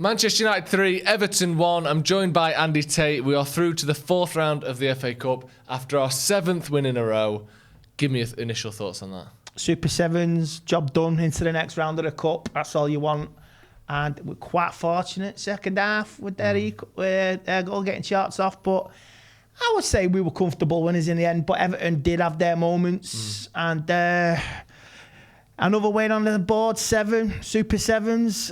Manchester United 3, Everton 1. I'm joined by Andy Tate. We are through to the 4th round of the FA Cup after our 7th win in a row. Give me your initial thoughts on that. Super Sevens, job done, into the next round of the Cup. That's all you want. And we're quite fortunate second half with their goal getting shots off. But I would say we were comfortable winners in the end. But Everton did have their moments. And another win on the board, 7, Super Sevens.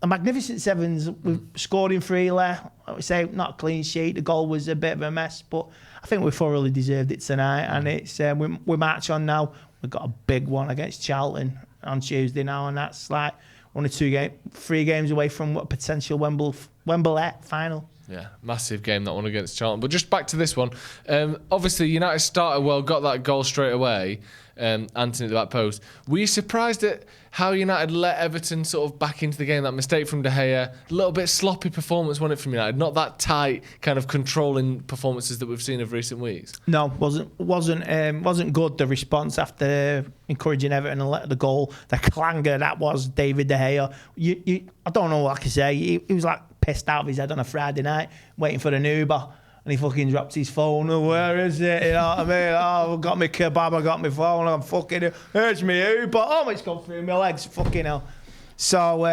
A magnificent 7s. We've scored in freely. I would say not a clean sheet. The goal was a bit of a mess, but I think we thoroughly deserved it tonight. And it's we march on now. We've got a big one against Charlton on Tuesday now, and that's like 3 games away from a potential Wembley final. Yeah, massive game, that one against Charlton. But just back to this one. Obviously, United started well, got that goal straight away. Anthony at the back post. Were you surprised at how United let Everton sort of back into the game? That mistake from De Gea, a little bit sloppy performance, wasn't it, from United? Not that tight, kind of controlling performances that we've seen of recent weeks. No, wasn't good. The response after encouraging Everton and let the goal, the clanger that was David De Gea. I don't know what I can say. He was like pissed out of his head on a Friday night, waiting for an Uber. And he fucking dropped his phone. Oh, where is it? You know what I mean? Oh, I've got my kebab, I got my phone. I'm fucking, here's me Uber. Oh, it's gone through my legs. Fucking hell. So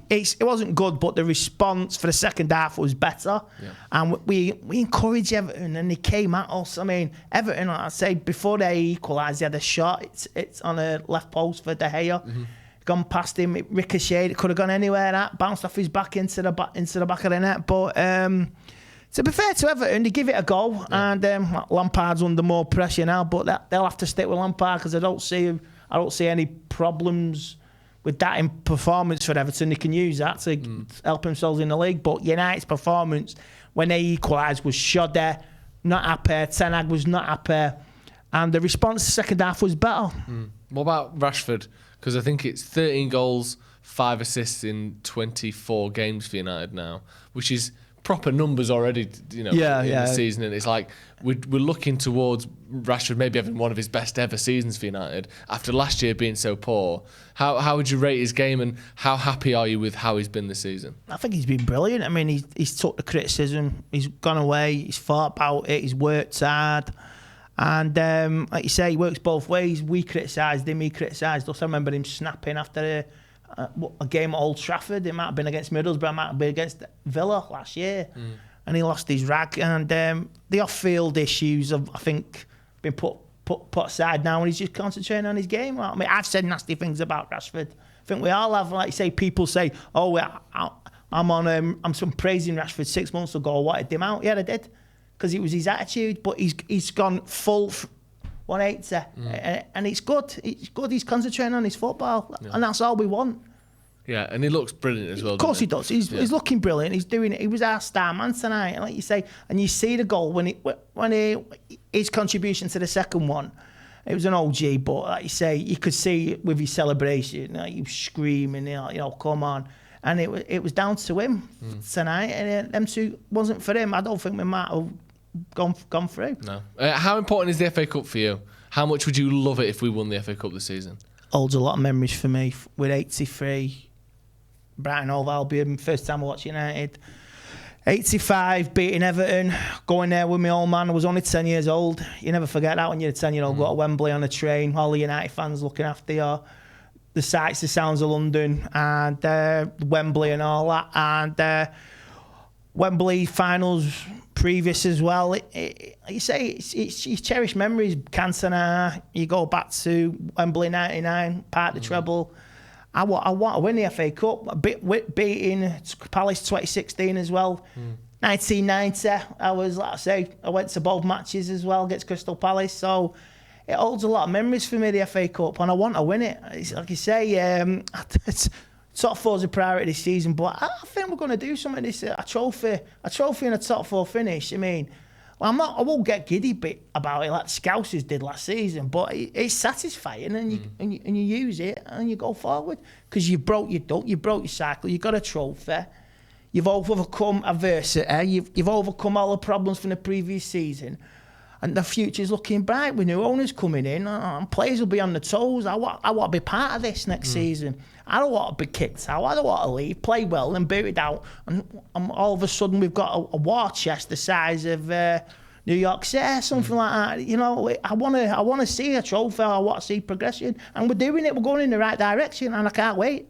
it wasn't good, but the response for the second half was better. Yeah. And we encouraged Everton, and they came at us. I mean, Everton, like I say, before they equalised, they had a shot. It's on a left post for De Gea. Mm-hmm. Gone past him, it ricocheted. It could have gone anywhere. That bounced off his back into the back of the net. But to be fair to Everton, they give it a go, and Lampard's under more pressure now. But they'll have to stick with Lampard, because I don't see any problems with that in performance for Everton. They can use that to help themselves in the league. But United's performance when they equalised was shoddy, not happy. Ten Hag was not happy, and the response the second half was better. What about Rashford? Because I think it's 13 goals, 5 assists in 24 games for United now, which is proper numbers already, in the season. And it's like we're looking towards Rashford maybe having one of his best ever seasons for United after last year being so poor. How would you rate his game, and how happy are you with how he's been this season? I think he's been brilliant. I mean, he's took the criticism, he's gone away, he's thought about it, he's worked hard. And like you say, he works both ways. We criticised him, he criticised us. I remember him snapping after a game at Old Trafford. It might have been against Middlesbrough, it might have been against Villa last year. And he lost his rag. And the off-field issues have, I think, been put aside now, and he's just concentrating on his game. I mean, I've said nasty things about Rashford. I think we all have. Like you say, people say, "Oh, I'm praising Rashford 6 months ago. I wanted him out." Yeah, I did, because it was his attitude. But he's gone full 180, and it's good. It's good. He's concentrating on his football, and that's all we want. Yeah, and he looks brilliant as well. Of course he does. He's looking brilliant. He's doing it. He was our star man tonight, and like you say, and you see the goal when his contribution to the second one. It was an OG, but like you say, you could see it with his celebration. He was screaming, come on. And it was down to him tonight, and them two wasn't for him. I don't think we might have gone through. No. How important is the FA Cup for you? How much would you love it if we won the FA Cup this season? Holds a lot of memories for me. With 83, Brighton Hove Albion, first time I watched United. 85, beating Everton, going there with my old man. I was only 10 years old. You never forget that when you're a 10-year-old. Go to Wembley on a train, all the United fans looking after you. The sights, the sounds of London, and Wembley and all that. And Wembley finals previous as well. You say it's cherished memories. Cantona, you go back to Wembley 99, part of the treble. I want to win the FA Cup. Beating Palace 2016 as well. 1990, I went to both matches as well against Crystal Palace. So it holds a lot of memories for me, the FA Cup, and I want to win it. It's like you say, top four's a priority this season, but I think we're going to do something. A trophy and a top four finish. I mean, I won't get giddy about it like the Scousers did last season, but it's satisfying, and you use it and you go forward, because you broke your duck, you broke your cycle, you got a trophy, you've overcome adversity, you've overcome all the problems from the previous season. And the future's looking bright with new owners coming in, and players will be on the toes. I want to be part of this next season. I don't want to be kicked out. I don't want to leave, play well, and boot it out. And all of a sudden, we've got a war chest the size of New York City, something like that. You know, I want to see a trophy. I want to see progression, and we're doing it. We're going in the right direction, and I can't wait.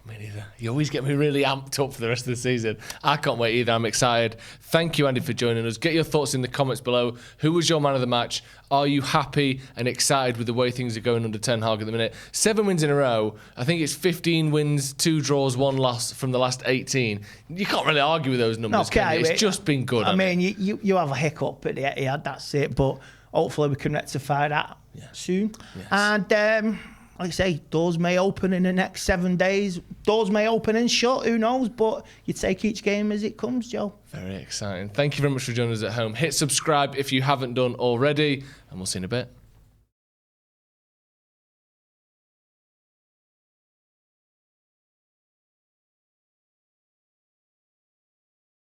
Me neither. You always get me really amped up for the rest of the season. I can't wait either. I'm excited. Thank you, Andy, for joining us. Get your thoughts in the comments below. Who was your man of the match? Are you happy and excited with the way things are going under Ten Hag at the minute? 7 wins in a row. I think it's 15 wins, 2 draws, 1 loss from the last 18. You can't really argue with those numbers, can you? It's just been good. I mean, you have a hiccup at the Etihad, that's it. But hopefully we can rectify that soon. Yes. And like I say, doors may open in the next 7 days. Doors may open and shut, who knows? But you take each game as it comes, Joe. Very exciting. Thank you very much for joining us at home. Hit subscribe if you haven't done already, and we'll see you in a bit.